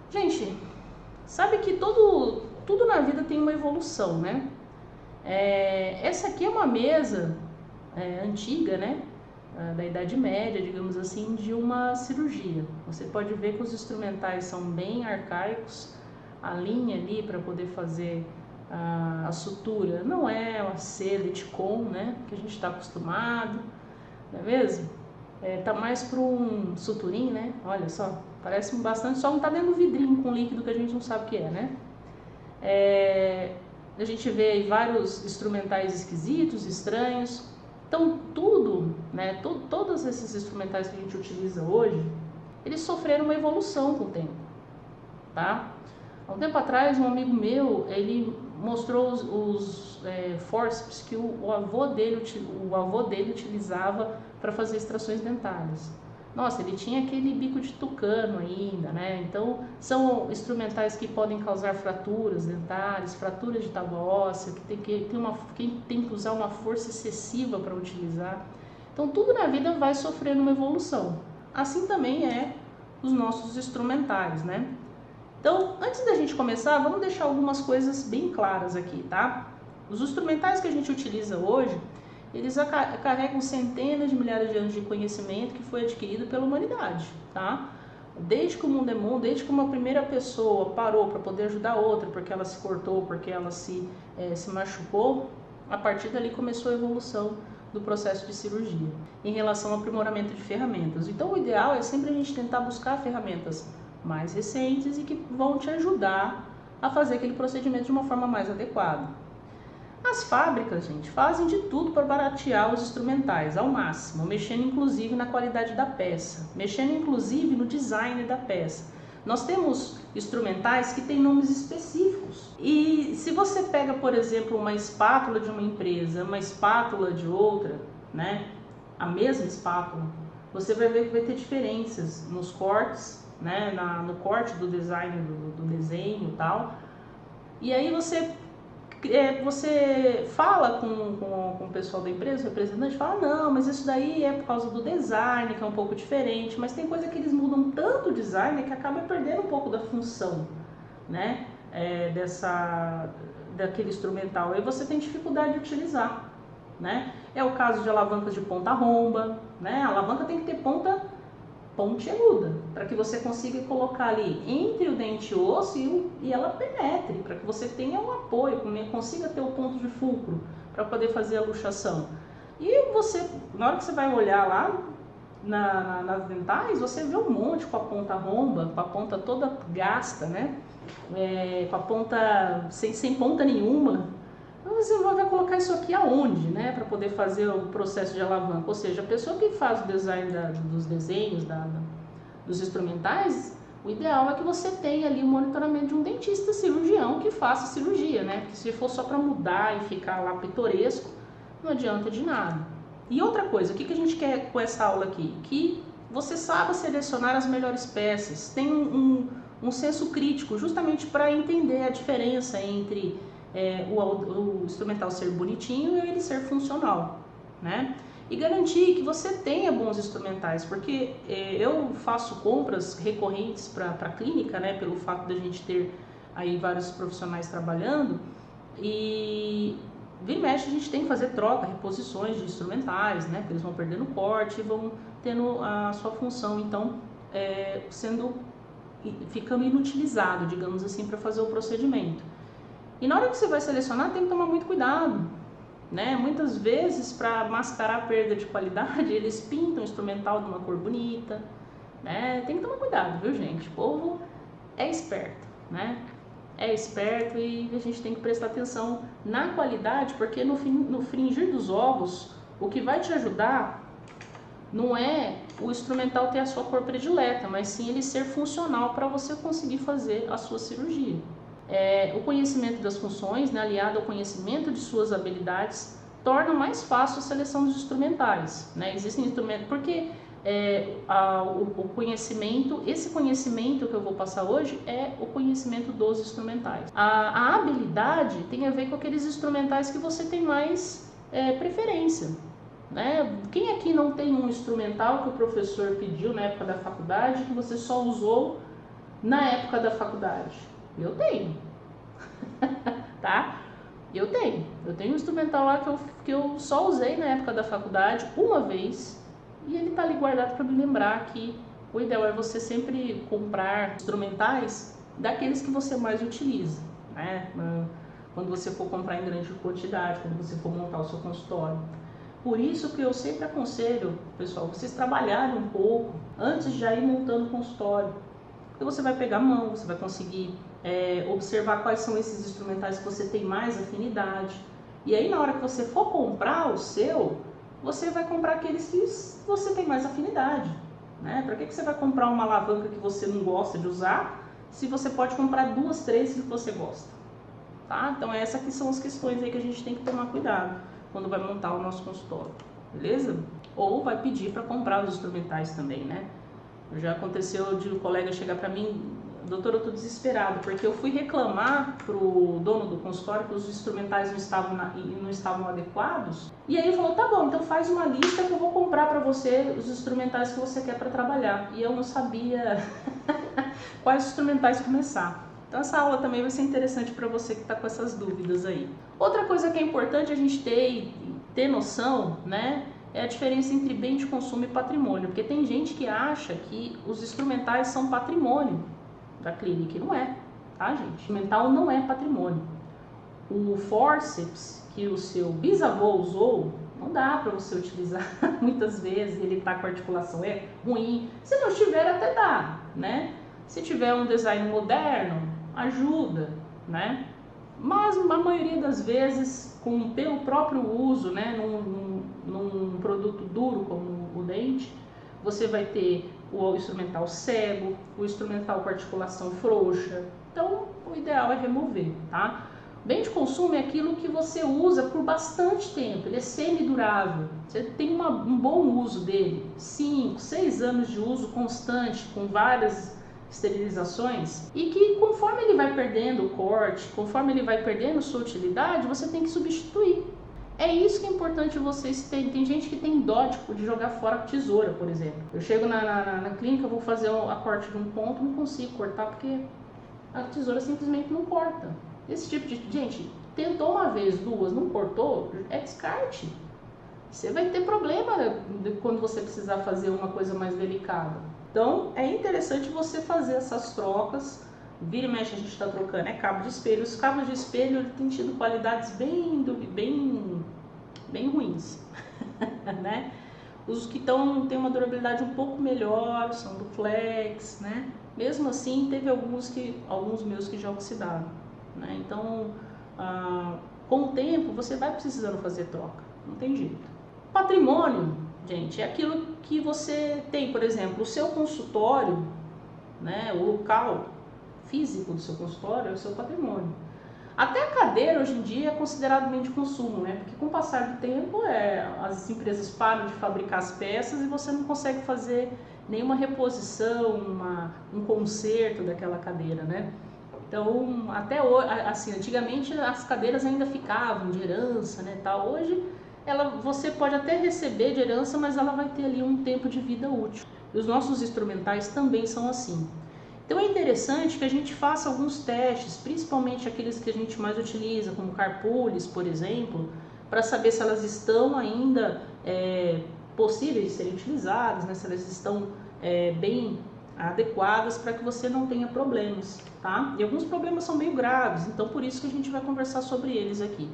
Gente, sabe que tudo na vida tem uma evolução, né? Essa aqui é uma mesa antiga, né? Da Idade Média, digamos assim, de uma cirurgia. Você pode ver que os instrumentais são bem arcaicos, a linha ali para poder fazer a sutura não é uma seda Eticon, né? Que a gente está acostumado, não é mesmo? Tá mais para um suturim, né? Olha só, parece bastante, só não tá dentro do vidrinho com líquido que a gente não sabe o que é, né? A gente vê aí vários instrumentais esquisitos, estranhos. Então tudo, né? Todos esses instrumentais que a gente utiliza hoje, eles sofreram uma evolução com o tempo, tá? Há um tempo atrás, um amigo meu, ele mostrou os fórceps que o avô dele utilizava para fazer extrações dentárias. Nossa, ele tinha aquele bico de tucano ainda, né? Então, são instrumentais que podem causar fraturas dentárias, fraturas de tábua óssea, que tem que usar uma força excessiva para utilizar. Então, tudo na vida vai sofrendo uma evolução. Assim também é os nossos instrumentais, né? Então, antes da gente começar, vamos deixar algumas coisas bem claras aqui, tá? Os instrumentais que a gente utiliza hoje, eles carregam centenas de milhares de anos de conhecimento que foi adquirido pela humanidade, tá? Desde que o mundo é mundo, desde que uma primeira pessoa parou para poder ajudar outra, porque ela se cortou, porque ela se machucou, a partir dali começou a evolução do processo de cirurgia, em relação ao aprimoramento de ferramentas. Então, o ideal é sempre a gente tentar buscar ferramentas mais recentes e que vão te ajudar a fazer aquele procedimento de uma forma mais adequada. As fábricas, gente, fazem de tudo para baratear os instrumentais ao máximo, mexendo inclusive na qualidade da peça, mexendo inclusive no design da peça. Nós temos instrumentais que têm nomes específicos. E se você pega, por exemplo, uma espátula de uma empresa, uma espátula de outra, né, a mesma espátula, você vai ver que vai ter diferenças nos cortes, né, no corte do design do desenho e tal. E aí você fala com o pessoal da empresa, o representante fala, não, mas isso daí é por causa do design, que é um pouco diferente, mas tem coisa que eles mudam tanto o design que acaba perdendo um pouco da função, né, daquele instrumental. Aí você tem dificuldade de utilizar, né? É o caso de alavancas de ponta romba, né? A alavanca tem que ter ponta pontiaguda, para que você consiga colocar ali entre o dente e o osso e ela penetre, para que você tenha um apoio, consiga ter o ponto de fulcro para poder fazer a luxação. E você, na hora que você vai olhar lá nas dentais, você vê um monte com a ponta romba, com a ponta toda gasta, né? Com a ponta sem ponta nenhuma. Você vai colocar isso aqui aonde, né, para poder fazer o processo de alavanca? Ou seja, a pessoa que faz o design dos desenhos, dos instrumentais, o ideal é que você tenha ali o monitoramento de um dentista cirurgião que faça cirurgia, né? Porque se for só para mudar e ficar lá pitoresco, não adianta de nada. E outra coisa, o que a gente quer com essa aula aqui? Que você saiba selecionar as melhores peças, tem um senso crítico, justamente para entender a diferença entre o instrumental ser bonitinho e ele ser funcional, né? E garantir que você tenha bons instrumentais, porque eu faço compras recorrentes para a clínica, né? Pelo fato da gente ter aí vários profissionais trabalhando, e vira e mexe a gente tem que fazer troca, reposições de instrumentais, né? Porque eles vão perdendo corte e vão tendo a sua função, então ficando inutilizado, digamos assim, para fazer o procedimento. E na hora que você vai selecionar, tem que tomar muito cuidado, né? Muitas vezes, para mascarar a perda de qualidade, eles pintam o instrumental de uma cor bonita, né? Tem que tomar cuidado, viu, gente? O povo é esperto, né? É esperto e a gente tem que prestar atenção na qualidade, porque no fringir dos ovos, o que vai te ajudar não é o instrumental ter a sua cor predileta, mas sim ele ser funcional para você conseguir fazer a sua cirurgia. O conhecimento das funções, né, aliado ao conhecimento de suas habilidades, torna mais fácil a seleção dos instrumentais, né? Existem instrumentos, porque o conhecimento, esse conhecimento que eu vou passar hoje é o conhecimento dos instrumentais. A habilidade tem a ver com aqueles instrumentais que você tem mais preferência, né? Quem aqui não tem um instrumental que o professor pediu na época da faculdade, que você só usou na época da faculdade? Eu tenho, tá? Eu tenho um instrumental lá que eu só usei na época da faculdade uma vez e ele tá ali guardado para me lembrar que o ideal é você sempre comprar instrumentais daqueles que você mais utiliza, né? Quando você for comprar em grande quantidade, quando você for montar o seu consultório. Por isso que eu sempre aconselho, pessoal, vocês trabalharem um pouco antes de já ir montando o consultório. Porque você vai pegar a mão, você vai conseguir observar quais são esses instrumentais que você tem mais afinidade. E aí na hora que você for comprar o seu, você vai comprar aqueles que você tem mais afinidade. Né? Para que você vai comprar uma alavanca que você não gosta de usar, se você pode comprar 2, 3 que você gosta? Tá? Então essas aqui são as questões aí que a gente tem que tomar cuidado quando vai montar o nosso consultório, beleza? Ou vai pedir para comprar os instrumentais também, né? Já aconteceu de um colega chegar para mim, doutor, eu tô desesperado, porque eu fui reclamar pro dono do consultório que os instrumentais não estavam adequados, e aí ele falou, tá bom, então faz uma lista que eu vou comprar para você os instrumentais que você quer para trabalhar. E eu não sabia quais instrumentais começar. Então essa aula também vai ser interessante para você que está com essas dúvidas aí. Outra coisa que é importante a gente ter noção, né, é a diferença entre bem de consumo e patrimônio, porque tem gente que acha que os instrumentais são patrimônio da clínica, e não é, tá, gente? O instrumental não é patrimônio. O forceps que o seu bisavô usou, não dá para você utilizar muitas vezes, ele tá com a articulação ruim. Se não tiver, até dá, né? Se tiver um design moderno, ajuda, né? Mas a maioria das vezes, pelo próprio uso, né, num produto duro como o dente, você vai ter o instrumental cego, o instrumental com articulação frouxa. Então, o ideal é remover, tá? Bem de consumo é aquilo que você usa por bastante tempo, ele é semi-durável, você tem um bom uso dele, 5, 6 anos de uso constante, com várias esterilizações, e que conforme ele vai perdendo o corte, conforme ele vai perdendo sua utilidade, você tem que substituir. É isso que é importante vocês terem. Tem gente que tem dó de jogar fora a tesoura, por exemplo. Eu chego na clínica, vou fazer a corte de um ponto, não consigo cortar porque a tesoura simplesmente não corta. Esse tipo de gente, tentou uma vez, 2, não cortou, é descarte. Você vai ter problema quando você precisar fazer uma coisa mais delicada. Então, é interessante você fazer essas trocas. Vira e mexe, a gente está trocando cabo de espelho. Os cabos de espelho têm tido qualidades bem ruins, né? Os que têm uma durabilidade um pouco melhor são do Flex, né? Mesmo assim, teve alguns meus que já oxidaram, né? Então, com o tempo, você vai precisando fazer troca, não tem jeito. Patrimônio, gente, é aquilo que você tem, por exemplo, o seu consultório, né? O local físico do seu consultório é o seu patrimônio. Até a cadeira hoje em dia é considerado bem de consumo, né? Porque com o passar do tempo as empresas param de fabricar as peças e você não consegue fazer nenhuma reposição, um conserto daquela cadeira, né? Então, até hoje, assim, antigamente as cadeiras ainda ficavam de herança, né, tal. Hoje você pode até receber de herança, mas ela vai ter ali um tempo de vida útil. E os nossos instrumentais também são assim. Então é interessante que a gente faça alguns testes, principalmente aqueles que a gente mais utiliza, como carpulhos, por exemplo, para saber se elas estão ainda possíveis de serem utilizadas, né? Se elas estão bem adequadas para que você não tenha problemas, tá? E alguns problemas são meio graves, então por isso que a gente vai conversar sobre eles aqui.